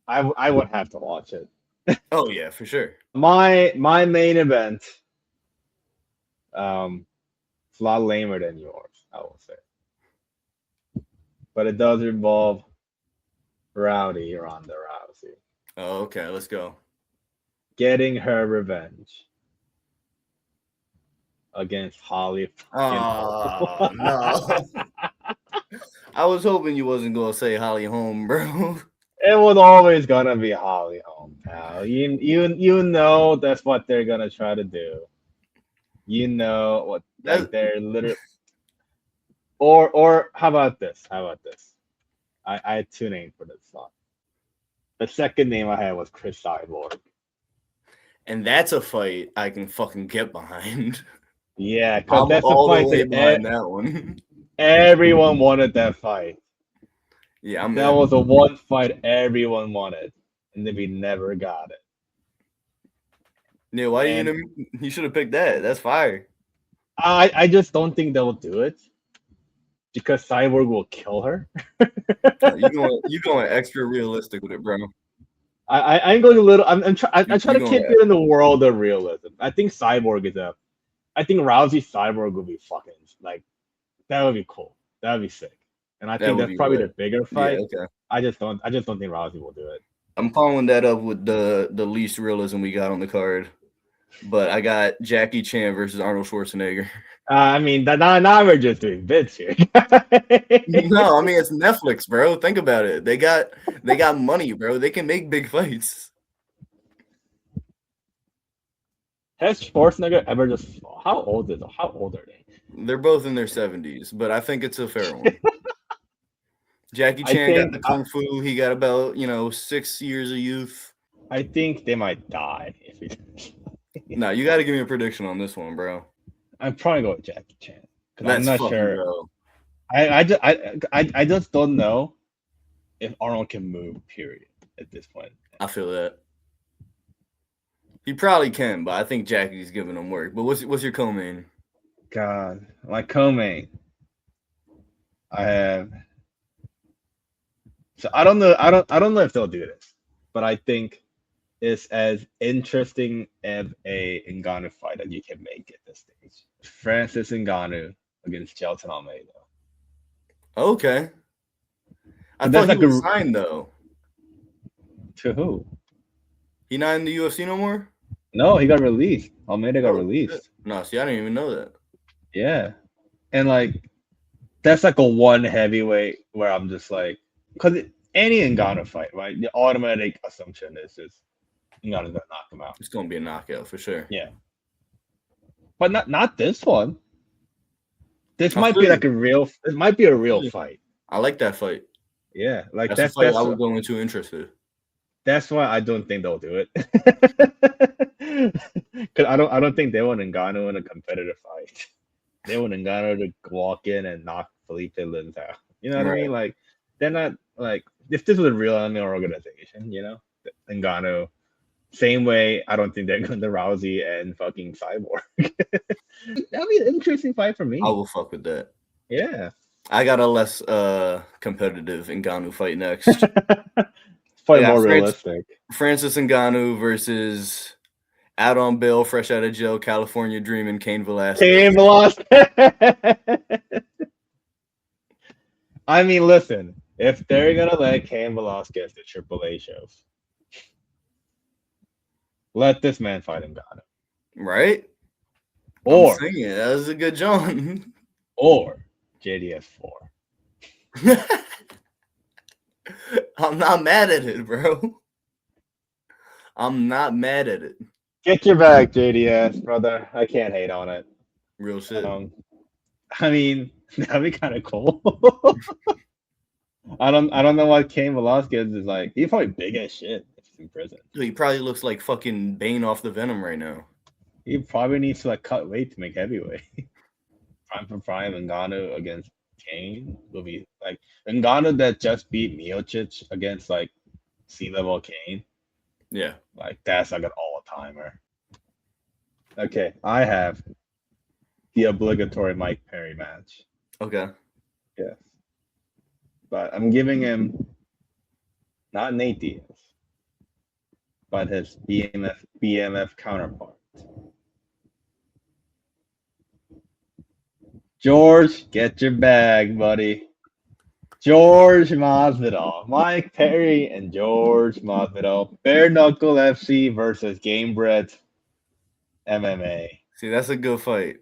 would have to watch it. Oh yeah, for sure. My main event, it's a lot lamer than yours, I will say, but it does involve Ronda Rousey. Oh, okay. Let's go. Getting her revenge against Holly. Oh no! I was hoping you wasn't gonna say Holly Holm, bro. It was always gonna be Holly Holm, pal. You know that's what they're gonna try to do. You know what they're literally. Or how about this? I had two names for this song. The second name I had was Chris Cyborg. And that's a fight I can fucking get behind. Yeah, because that's a fight that one. Everyone wanted that fight. Yeah, that was the one fight everyone wanted, and then we never got it. Yeah, why you should have picked that. That's fire. I just don't think they'll do it because Cyborg will kill her. You going extra realistic with it, bro. I'm going a little. I try to keep it in the world of realism. I think Cyborg is I think Rousey Cyborg would be fucking like that would be cool. That would be sick. And I think that's probably the bigger fight. Yeah, okay. I just don't think Rousey will do it. I'm following that up with the least realism we got on the card. But I got Jackie Chan versus Arnold Schwarzenegger. I mean, now we're just doing bits here. No, I mean it's Netflix, bro. Think about it. They got money, bro. They can make big fights. Has Schwarzenegger ever just? How old are they? They're both in their 70s, but I think it's a fair one. Jackie Chan got the kung fu. He got about 6 years of youth. I think they might die if he. No, you got to give me a prediction on this one, bro. I'm probably going with Jackie Chan because I'm not sure. Bro. I just don't know if Arnold can move. Period. At this point, I feel that he probably can, but I think Jackie's giving him work. But what's your co-main? God, my co-main. I have. So I don't know. I don't know if they'll do this, but I think it's as interesting of a Ngannou fight that you can make at this stage. Francis Ngannou against Gelton Almeida. Okay. I thought he was signed though. To who? He not in the UFC no more? No, he got released. Almeida got released. No, see, I didn't even know that. Yeah. And that's a one heavyweight where I'm just like, because any Ngannou fight, right? The automatic assumption is just Ngannou's gonna knock him out. It's gonna be a knockout for sure. Yeah. But not this one. This might be a real fight. I like that fight. Yeah, that's a fight I would go into interested. That's why I don't think they'll do it. I don't think they want Ngannou in a competitive fight. They want Ngannou to walk in and knock Felipe Lins out. You know what I mean? Like they're not like if this was a real MMA organization, you know, Ngannou. Same way, I don't think they're going to Rousey and fucking Cyborg. That'd be an interesting fight for me. I will fuck with that. Yeah. I got a less competitive Ngannou fight next. Probably more realistic. Francis Ngannou versus out on bail, fresh out of jail, California dreaming, Cain Velasquez. Cain Velasquez. I mean, listen, if they're gonna let Cain Velasquez the AAA shows, let this man fight Ngannou. Right? Or I'm saying it. That was a good John. Or JDS4. I'm not mad at it, bro. I'm not mad at it. Get your bag, JDS, brother. I can't hate on it. Real shit. I mean, that'd be kind of cool. I don't know what Cain Velasquez is like. He's probably big as shit if he's in prison. He probably looks like fucking Bane off the Venom right now. He probably needs to like cut weight to make heavyweight. Prime for prime, Ngannou against Cain will be like Ngannou that just beat Miocic against like C-level Cain. Yeah. Like that's like an all-timer. Okay, I have the obligatory Mike Perry match. Okay. Yes. But I'm giving him not Nate Diaz, but his BMF counterpart. George, get your bag, buddy. George Masvidal. Mike Perry and George Masvidal. Bare Knuckle FC versus Gamebred MMA. See, that's a good fight.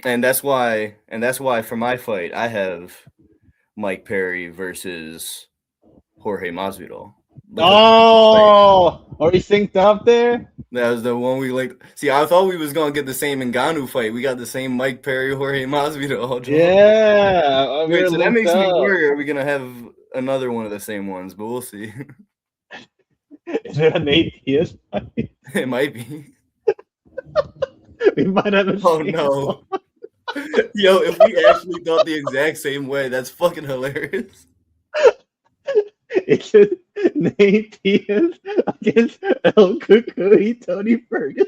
And that's why for my fight, I have Mike Perry versus Jorge Masvidal. Oh, are we synced up there? That was the one we linked. See, I thought we was gonna get the same Ngannou fight. We got the same Mike Perry, Jorge Masvidal. Yeah, wait, so that makes me worry. Are we gonna have another one of the same ones? But we'll see. Is it a Nate Diaz fight? It might be. We might have a Oh no. Yo, if we actually thought the exact same way, that's fucking hilarious. It's Nate Diaz against El Cucuy, Tony Ferguson.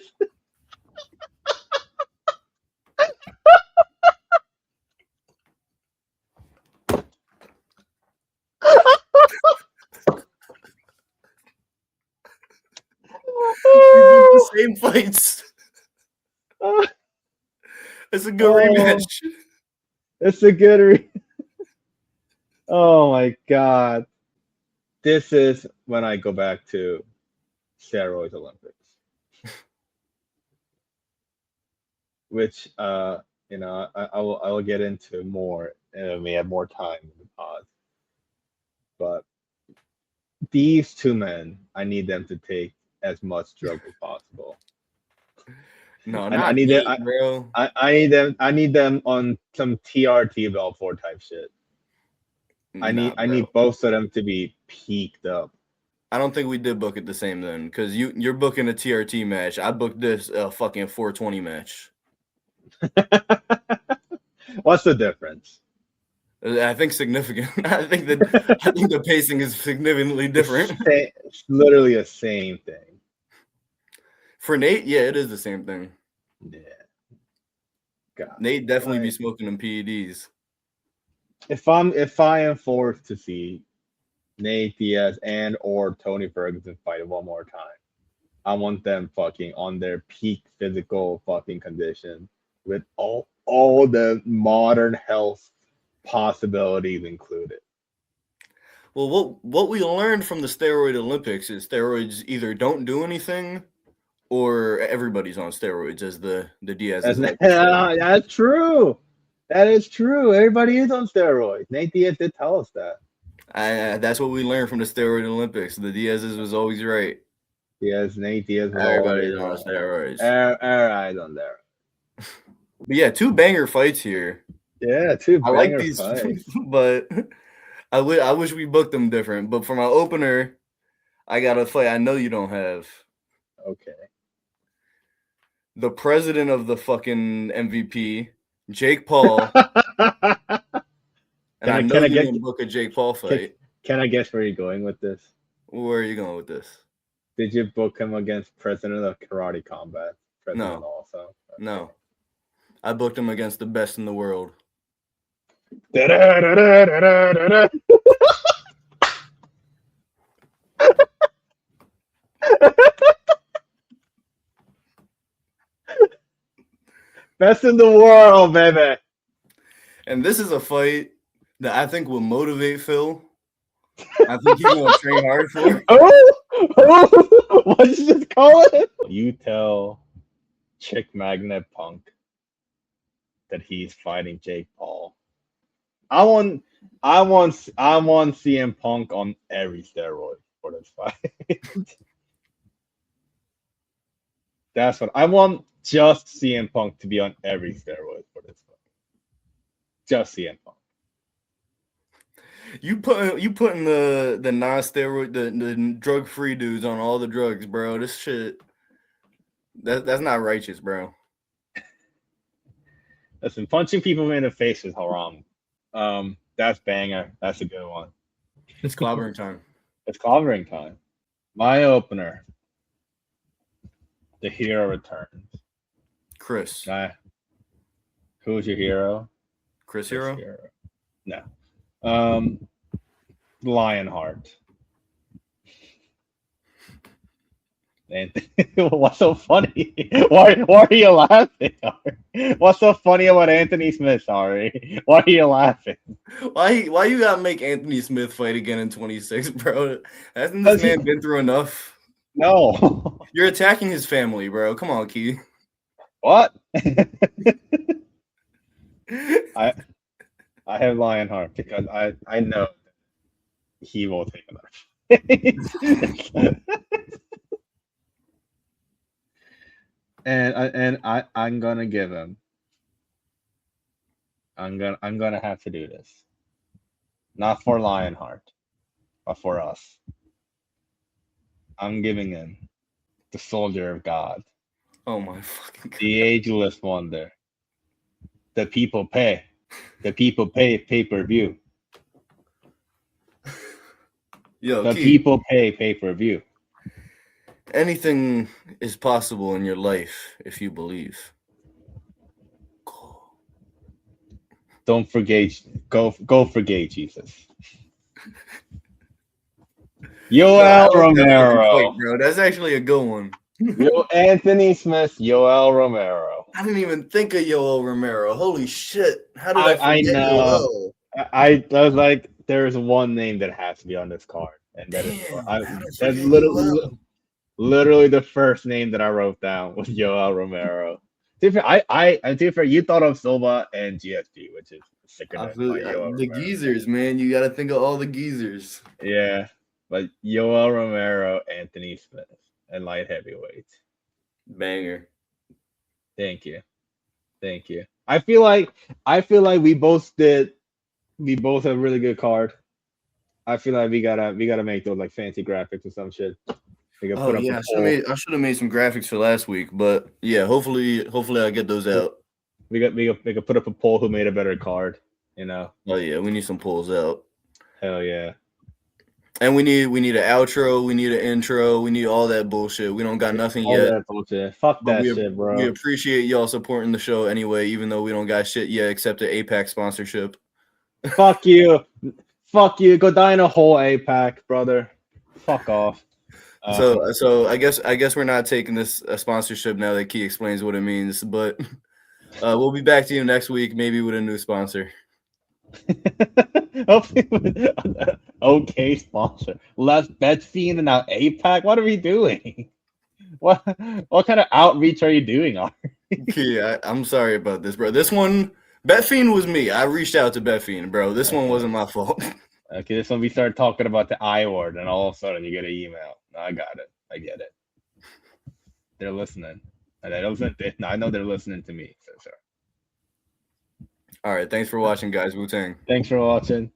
The same fights. It's a good rematch. It's a good Oh my god. This is when I go back to steroids Olympics. Which you know, I will get into more when we have more time in the pod. But these two men, I need them to take as much drug as possible. No, I need Nate, them, bro. I need them on some TRT Ep4 type shit. I need both of them to be peaked up. I don't think we did book it the same then, because you're booking a TRT match. I booked this fucking 420 match. What's the difference? I think significant. I think the pacing is significantly different. It's literally the same thing. For Nate, yeah, it is the same thing. Yeah. God. Nate definitely be smoking them PEDs. If I am forced to see Nate Diaz and or Tony Ferguson fight one more time, I want them fucking on their peak physical fucking condition with all the modern health possibilities included. Well, what we learned from the steroid Olympics is steroids either don't do anything or everybody's on steroids, as the Diaz. That's true. That is true. Everybody is on steroids. Nate Diaz did tell us that. That's what we learned from the steroid Olympics. The Diaz's was always right. Yes, Nate Diaz was everybody's on steroids. Everybody's on there. But yeah, 2 banger fights here. Yeah, 2 banger I like these fights. But I wish we booked them different. But for my opener, I got a fight I know you don't have. Okay. the president of the fucking MVP, Jake Paul, and I know can I you get didn't book a Jake Paul can, fight. can I guess where you're going with this? Where are you going with this? Did you book him against President of Karate Combat? President No, also. no. I booked him against the best in the world. Best in the world, baby. And this is a fight that I think will motivate Phil. I think he's going to train hard for. What did you just call it? You tell Chick Magnet Punk that he's fighting Jake Paul. I want CM Punk on every steroid for this fight. That's what I want. Just CM Punk to be on every steroid for this fight. Just CM Punk. You putting the non-steroid, the drug-free dudes on all the drugs, bro. This shit, that's not righteous, bro. Listen, punching people in the face is haram. That's banger. That's a good one. It's clobbering time. It's clobbering time. My opener. The hero returns. Chris. Who's your hero? Chris Hero? No. Lionheart. Anthony, what's so funny? Why are you laughing? What's so funny about Anthony Smith? Sorry, why are you laughing? Why you gotta make Anthony Smith fight again in 26, bro? Hasn't this man been through enough? No. You're attacking his family, bro. Come on, Key. What? I have Lionheart because I know he will take enough. and I'm gonna give him. I'm gonna have to do this. Not for Lionheart, but for us. I'm giving him the Soldier of God. Oh my fucking God. The ageless wonder. The people pay. The people pay pay-per-view. Yo, the Key, people pay pay-per-view. Anything is possible in your life if you believe. Don't forget, go forget Jesus. Yoel Romero. Fight, bro. That's actually a good one. Anthony Smith, Yoel Romero. I didn't even think of Yoel Romero. Holy shit. How did I forget know. Yoel? I was like, there's one name that has to be on this card. And that's literally the first name that I wrote down was Yoel Romero. To be fair, you thought of Silva and GSP, which is sicker than the geezers, man. You got to think of all the geezers. Yeah, but Yoel Romero, Anthony Smith, and light heavyweight. Banger. Thank you. I feel like we both have a really good card. I feel like we gotta make those like fancy graphics or some shit. I should have made some graphics for last week, but yeah, hopefully I get those out. We could put up a poll who made a better card, you know. Oh yeah, we need some polls out. Hell yeah. And we need an outro, we need an intro, we need all that bullshit. We don't got nothing all yet. That bullshit. Fuck that shit, bro. We appreciate y'all supporting the show anyway, even though we don't got shit yet except the APAC sponsorship. Fuck you. Fuck you. Go die in a hole, APAC, brother. Fuck off. So I guess we're not taking this sponsorship now that Key explains what it means, but we'll be back to you next week, maybe with a new sponsor. Okay, sponsor. Less Betfiend and now APAC. What are we doing? What kind of outreach are you doing? Key, I'm sorry about this, bro. This one, Betfiend was me. I reached out to Betfiend, bro. This one wasn't my fault. Okay, this one we start talking about the I word, and all of a sudden you get an email. I got it. I get it. They're listening. And I know they're listening to me. So. All right. Thanks for watching, guys. Wu-Tang. Thanks for watching.